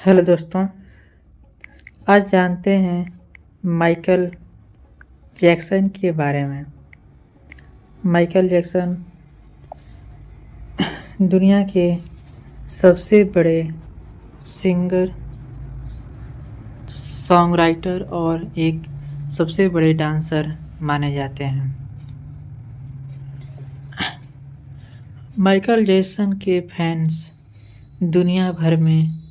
Hello दोस्तों। आज जानते हैं माइकल जैक्सन के बारे में। माइकल जैक्सन दुनिया के सबसे बड़े सिंगर, सॉन्ग राइटर और एक सबसे बड़े डांसर माने जाते हैं। माइकल जैक्सन के फैंस दुनिया भर में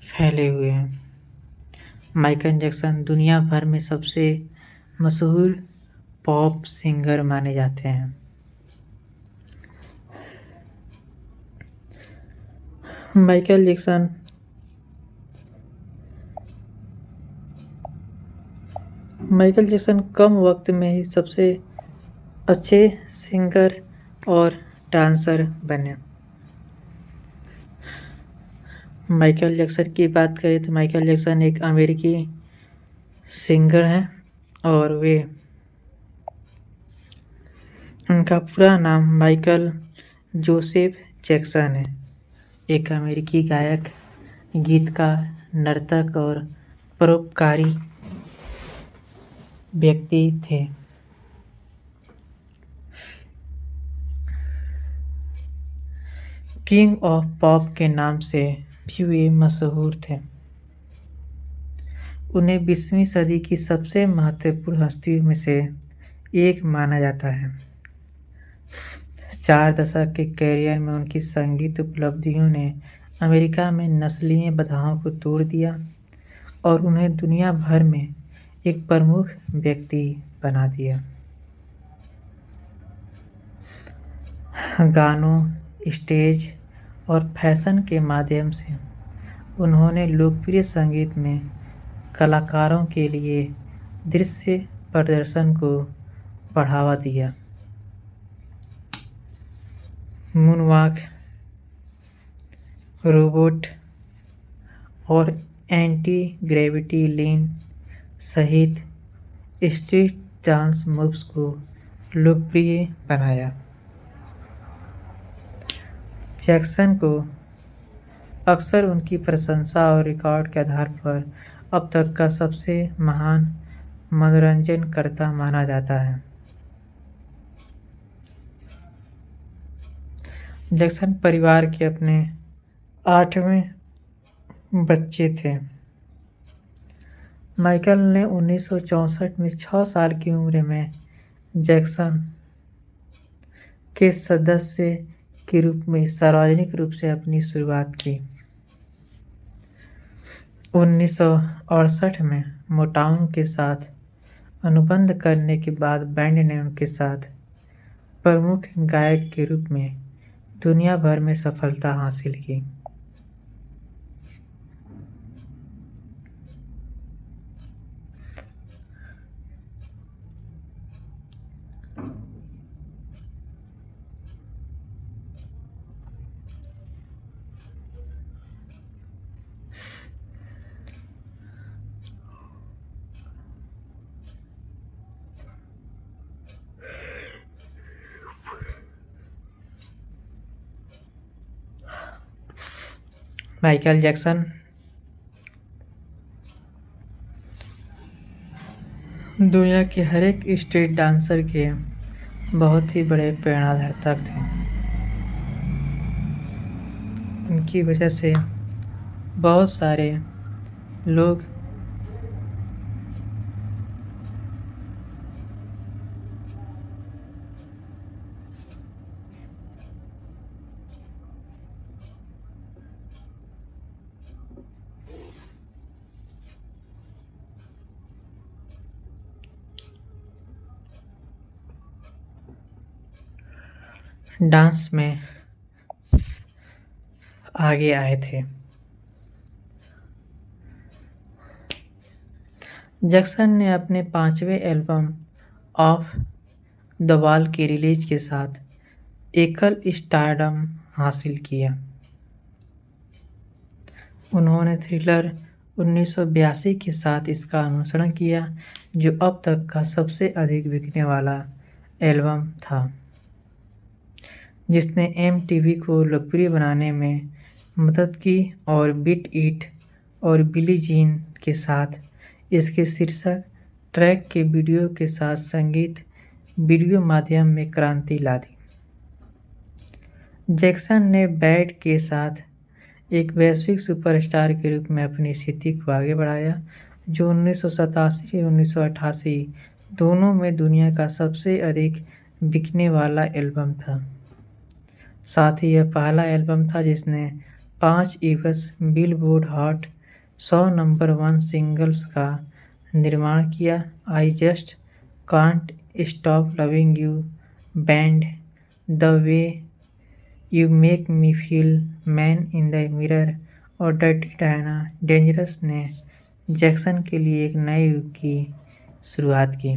फैले हुए हैं। माइकल जैक्सन दुनिया भर में सबसे मशहूर पॉप सिंगर माने जाते हैं। माइकल जैक्सन कम वक्त में ही सबसे अच्छे सिंगर और डांसर बने। माइकल जैक्सन की बात करें तो माइकल जैक्सन एक अमेरिकी सिंगर हैं और उनका पूरा नाम माइकल जोसेफ जैक्सन है। एक अमेरिकी गायक, गीतकार, नर्तक और परोपकारी व्यक्ति थे। किंग ऑफ पॉप के नाम से भी वे मशहूर थे। उन्हें 20वीं सदी की सबसे महत्वपूर्ण हस्तियों में से एक माना जाता है। 4 दशक के करियर में उनकी संगीत उपलब्धियों ने अमेरिका में नस्लीय बाधाओं को तोड़ दिया और उन्हें दुनिया भर में एक प्रमुख व्यक्ति बना दिया। गानों, स्टेज और फैशन के माध्यम से उन्होंने लोकप्रिय संगीत में कलाकारों के लिए दृश्य प्रदर्शन को बढ़ावा दिया। मूनवॉक, रोबोट और एंटी ग्रेविटी लीन सहित स्ट्रीट डांस मूव्स को लोकप्रिय बनाया। जैक्सन को अक्सर उनकी प्रशंसा और रिकॉर्ड के आधार पर अब तक का सबसे महान मनोरंजनकर्ता माना जाता है। जैक्सन परिवार के अपने 8वें बच्चे थे। माइकल ने 1964 में 6 साल की उम्र में जैक्सन के सदस्य के रूप में सार्वजनिक रूप से अपनी शुरुआत की। 1968 में मोटाउन के साथ अनुबंध करने के बाद बैंड ने उनके साथ प्रमुख गायक के रूप में दुनिया भर में सफलता हासिल की। माइकल जैक्सन दुनिया के हर एक स्ट्रीट डांसर के बहुत ही बड़े प्रेरणादायक थे। उनकी वजह से बहुत सारे लोग डांस में आगे आए थे। जैक्सन ने अपने 5वें एल्बम ऑफ द वॉल के रिलीज के साथ एकल स्टारडम हासिल किया। उन्होंने थ्रिलर 1982 के साथ इसका अनुसरण किया, जो अब तक का सबसे अधिक बिकने वाला एल्बम था, जिसने MTV को लोकप्रिय बनाने में मदद की और बीट इट और बिली जीन के साथ इसके शीर्षक ट्रैक के वीडियो के साथ संगीत वीडियो माध्यम में क्रांति ला दी। जैक्सन ने बैड के साथ एक वैश्विक सुपरस्टार के रूप में अपनी स्थिति को आगे बढ़ाया, जो 1987 और 1988 दोनों में दुनिया का सबसे अधिक बिकने वाला एल्बम था। साथ ही यह पहला एल्बम था जिसने 5 US billboard hot 100 number 1 singles का निर्माण किया। I just can't stop loving you, band, the way you make me feel, man in the mirror और डर्टी डायना डेंजरस ने जैक्सन के लिए एक नए युग की शुरुआत की,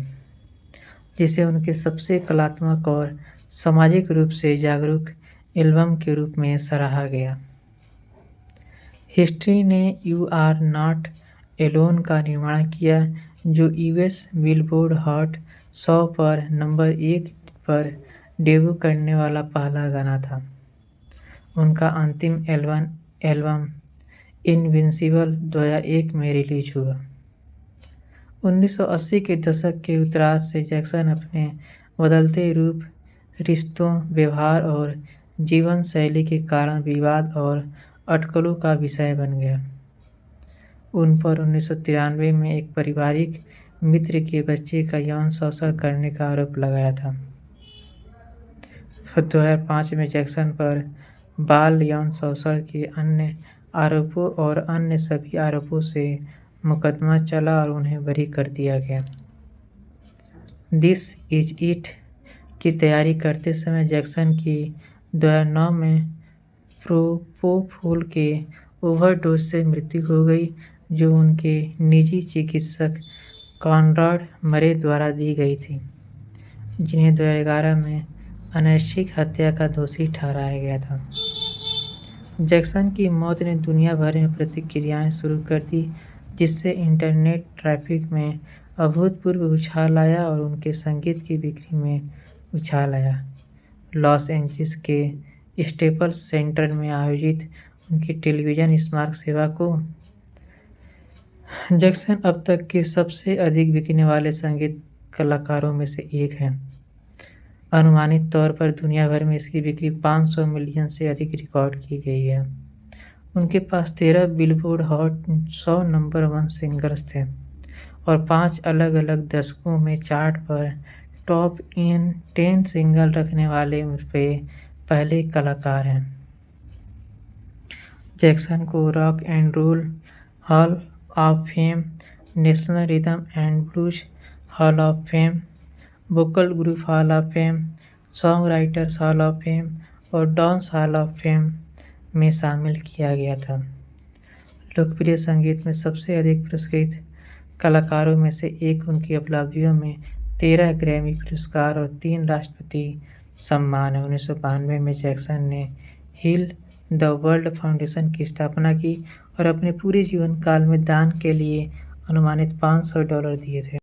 जिसे उनके सबसे कलात्मक और सामाजिक रूप से जागरूक एल्बम के रूप में सराहा गया। हिस्ट्री ने यू आर नॉट एलोन का निर्माण किया, जो यूएस बिलबोर्ड हॉट 100 पर नंबर 1 पर डेब्यू करने वाला पहला गाना था। उनका अंतिम एल्बम इनविंसिबल 2001 में रिलीज हुआ। 1980 के दशक के उत्तरार्ध से जैक्सन अपने बदलते रूप, रिश्तों, व्यवहार और जीवन शैली के कारण विवाद और अटकलों का विषय बन गया। उन पर 1993 में एक पारिवारिक मित्र के बच्चे का यौन शोषण करने का आरोप लगाया था। 2005 में जैक्सन पर बाल यौन शोषण के अन्य आरोपों और अन्य सभी आरोपों से मुकदमा चला और उन्हें बरी कर दिया गया। दिस इज इट की तैयारी करते समय जैक्सन की 2009 में प्रोपोफोल के ओवरडोज से मृत्यु हो गई, जो उनके निजी चिकित्सक कॉनराड मरे द्वारा दी गई थी, जिन्हें 2011 में अनैच्छिक हत्या का दोषी ठहराया गया था। जैक्सन की मौत ने दुनिया भर में प्रतिक्रियाएं शुरू कर दी, जिससे इंटरनेट ट्रैफिक में अभूतपूर्व उछाल आया और उनके संगीत की बिक्री में उछाल आया। लॉस एंजलिस के स्टेपल्स सेंटर में आयोजित उनकी टेलीविजन स्मारक सेवा को जैक्सन अब तक के सबसे अधिक बिकने वाले संगीत कलाकारों में से एक हैं। अनुमानित तौर पर दुनिया भर में इसकी बिक्री 500 मिलियन से अधिक रिकॉर्ड की गई है। उनके पास 13 बिलबोर्ड हॉट 100 नंबर 1 सिंगल्स थे और 5 अलग-अलग दशकों में चार्ट पर टॉप 10 सिंगल रखने वाले वे पहले कलाकार हैं। जैक्सन को rock and roll hall of fame, national rhythm and blues hall of fame, vocal group hall of fame, songwriters hall of fame और डांस हॉल ऑफ फेम में शामिल किया गया था। लोकप्रिय संगीत में सबसे अधिक पुरस्कृत कलाकारों में से एक, उनकी उपलब्धियों में 13 ग्रैमी पुरस्कार और 3 राष्ट्रपति सम्मान है। 1992 में जैक्सन ने हील द वर्ल्ड फाउंडेशन की स्थापना की और अपने पूरे जीवन काल में दान के लिए अनुमानित $500 दिए थे।